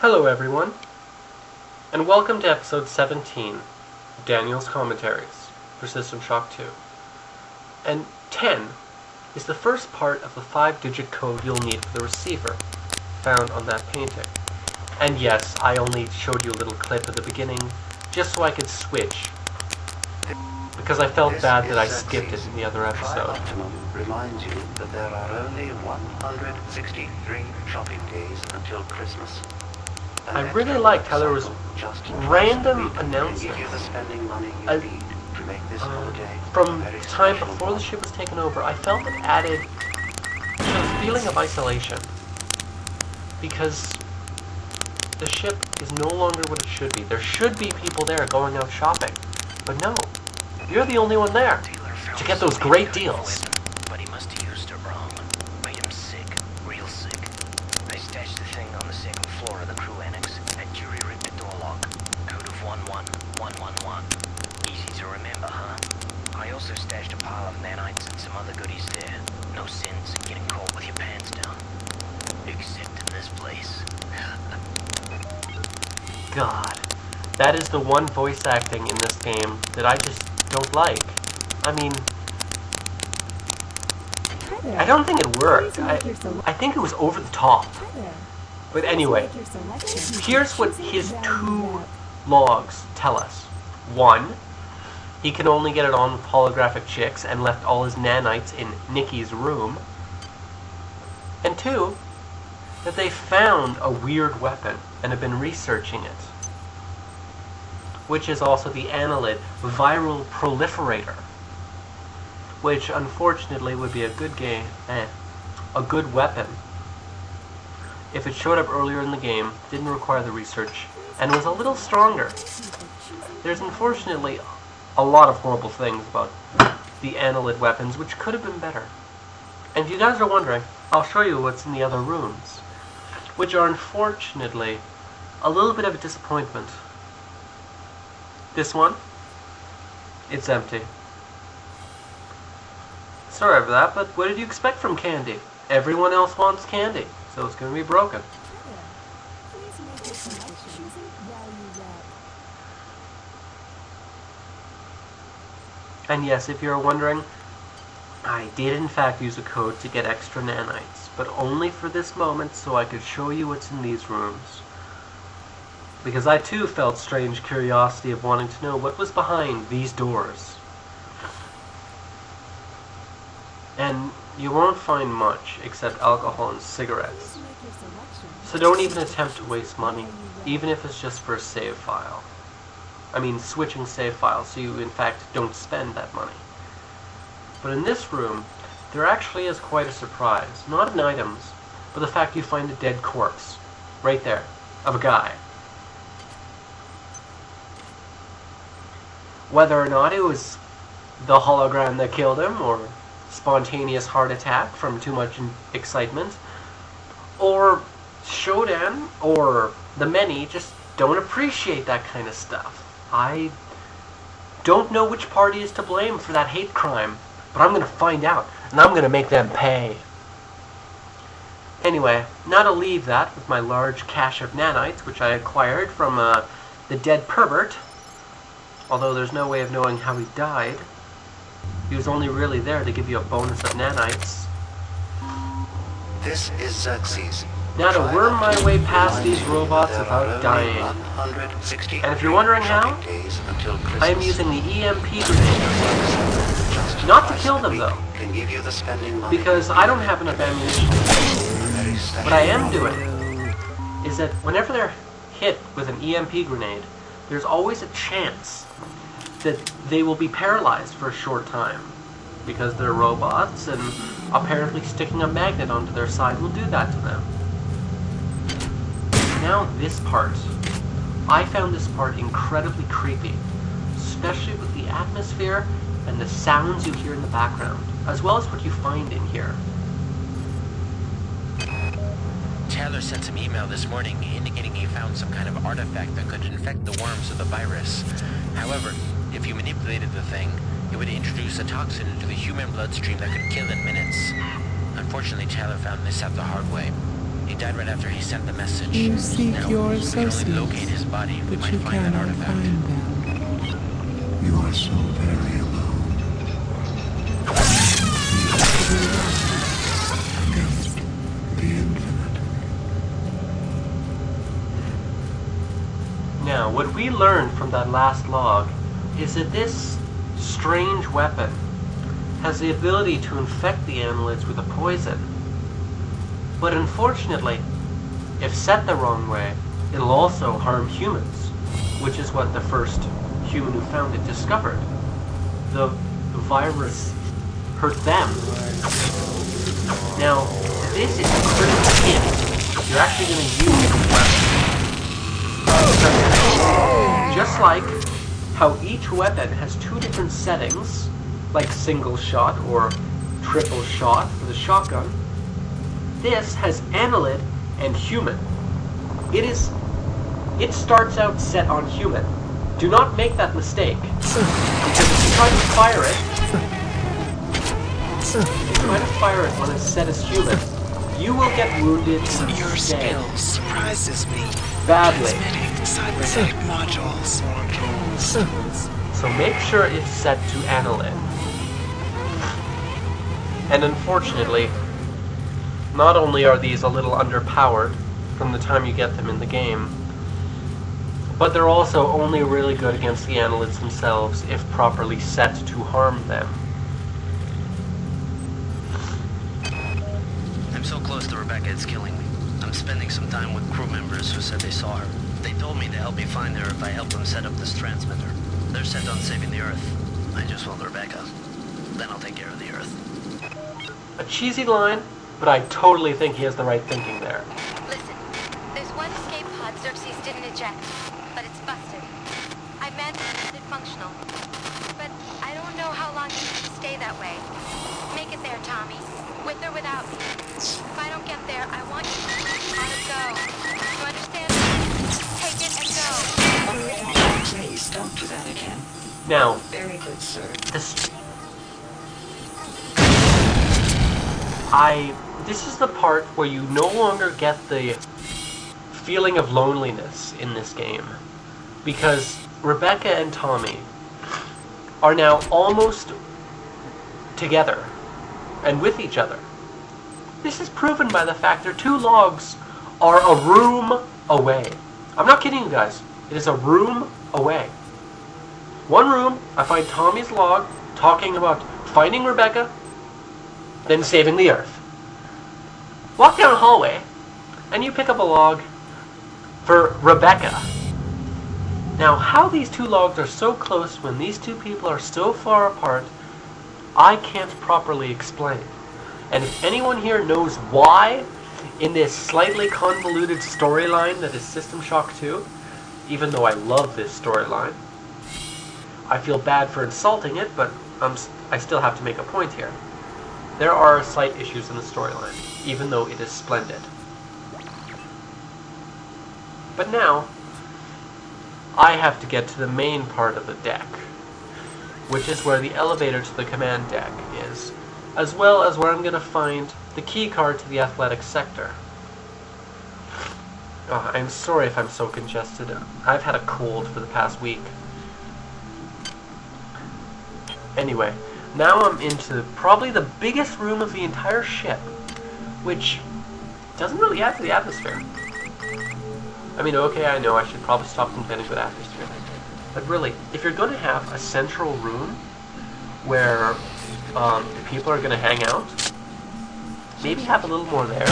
Hello everyone, and welcome to episode 17, Daniel's Commentaries for System Shock 2. And 10 is the first part of the 5-digit code you'll need for the receiver, found on that painting. And yes, I only showed you a little clip at the beginning, just so I could switch, because I felt bad that I skipped it in the other episode. Optimum reminds you that there are only 163 shopping days until Christmas. I really liked how there was random announcements from the time before the ship was taken over. I felt it added to the feeling of isolation, because the ship is no longer what it should be. There should be people there going out shopping, but no, you're the only one there to get those great deals. But he must have used it wrong. Made him sick, real sick. I stashed the thing on the second floor of the crew annex and Jury ripped the door lock. Code of 11111. Easy to remember, huh? I also stashed a pile of nanites and some other goodies there. No sense in getting caught with your pants down. Except in this place. God, that is the one voice acting in this game that I just don't like. I mean, I don't think it worked. I think it was over the top. But anyway, here's what his two logs tell us. 1, he can only get it on with holographic chicks and left all his nanites in Nikki's room. And 2, that they found a weird weapon and have been researching it, which is also the annelid viral proliferator, which unfortunately would be a good weapon if it showed up earlier in the game, didn't require the research, and was a little stronger. There's unfortunately a lot of horrible things about the annelid weapons, which could have been better. And if you guys are wondering, I'll show you what's in the other rooms, which are unfortunately a little bit of a disappointment. This one, it's empty. Sorry for that, but what did you expect from candy? Everyone else wants candy, so it's going to be broken. And yes, if you're wondering, I did in fact use a code to get extra nanites, but only for this moment so I could show you what's in these rooms. Because I too felt strange curiosity of wanting to know what was behind these doors. And you won't find much except alcohol and cigarettes. So don't even attempt to waste money, even if it's just for a save file. I mean, switching save files so you in fact don't spend that money. But in this room, there actually is quite a surprise. Not in items, but the fact you find a dead corpse, right there, of a guy. Whether or not it was the hologram that killed him, or spontaneous heart attack from too much excitement, or Shodan, or the many just don't appreciate that kind of stuff. I don't know which party is to blame for that hate crime, but I'm going to find out, and I'm going to make them pay. Anyway, now to leave that with my large cache of nanites, which I acquired from the dead pervert, although there's no way of knowing how he died. He was only really there to give you a bonus of nanites. This is Xerxes. Now to worm my way past these robots without dying. And if you're wondering how, I am using the EMP grenade. Not to kill them though, because I don't have enough ammunition. What I am doing is that whenever they're hit with an EMP grenade, there's always a chance that they will be paralyzed for a short time, because they're robots, and apparently sticking a magnet onto their side will do that to them. Now this part. I found this part incredibly creepy, especially with the atmosphere and the sounds you hear in the background, as well as what you find in here. Taylor sent some email this morning indicating he found some kind of artifact that could infect the worms of the virus. However, if you manipulated the thing, it would introduce a toxin into the human bloodstream that could kill in minutes. Unfortunately, Taylor found this out the hard way. He died right after he sent the message. You seek Now, your if we can only associates, locate his body, we but might you find an cannot artifact. find them. You are so very alone. Against the infinite. Now, what we learned from that last log is that this strange weapon has the ability to infect the annelids with a poison. But unfortunately, if set the wrong way, it'll also harm humans, which is what the first human who found it discovered. The virus hurt them. Now, this is a critical hit. You're actually going to use this weapon. Just like how each weapon has two different settings, like single shot or triple shot for the shotgun, this has annelid and human. It starts out set on human. Do not make that mistake. Because if you try to fire it when it's set as human, you will get wounded and Your dead. skill surprises me. Badly. Transmitting cybernetic modules. So make sure it's set to annelid. And unfortunately, not only are these a little underpowered from the time you get them in the game, but they're also only really good against the annelids themselves if properly set to harm them. I'm so close to Rebecca, it's killing me. I'm spending some time with crew members who said they saw her. They told me to help me find her if I help them set up this transmitter. They're set on saving the Earth. I just want Rebecca. Then I'll take care of the Earth. A cheesy line, but I totally think he has the right thinking there. Listen, there's one escape pod Xerxes didn't eject, but it's busted. I managed to keep it functional, but I don't know how long it can stay that way. Make it there, Tommy, with or without me. If I don't get there, I want you to let it go. You understand me? Take it and go. Please don't do that again. Now, Very good, sir. this is the part where you no longer get the feeling of loneliness in this game, because Rebecca and Tommy are now almost together and with each other. This is proven by the fact their two logs are a room away. I'm not kidding you guys. It is a room away. One room, I find Tommy's log talking about finding Rebecca, then saving the Earth. Walk down a hallway, and you pick up a log for Rebecca. Now, how these two logs are so close when these two people are so far apart, I can't properly explain. And if anyone here knows why, in this slightly convoluted storyline that is System Shock 2, even though I love this storyline, I feel bad for insulting it, but I still have to make a point here. There are slight issues in the storyline, even though it is splendid. But now, I have to get to the main part of the deck, which is where the elevator to the command deck is, as well as where I'm going to find the key card to the athletic sector. Oh, I'm sorry if I'm so congested. I've had a cold for the past week. Anyway, now I'm into probably the biggest room of the entire ship, which doesn't really add to the atmosphere. I mean, okay, I know I should probably stop complaining with atmosphere. But really, if you're going to have a central room where people are going to hang out, maybe have a little more there.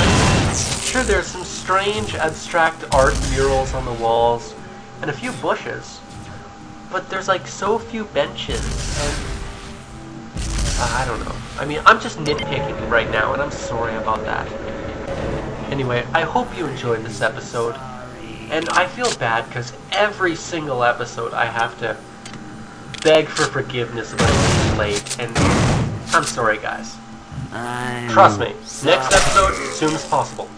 Sure, there's some strange abstract art murals on the walls and a few bushes, but there's like so few benches and I don't know. I mean, I'm just nitpicking right now, and I'm sorry about that. Anyway, I hope you enjoyed this episode. And I feel bad, because every single episode I have to beg for forgiveness about being late, and I'm sorry, guys. Trust me, next episode, as soon as possible.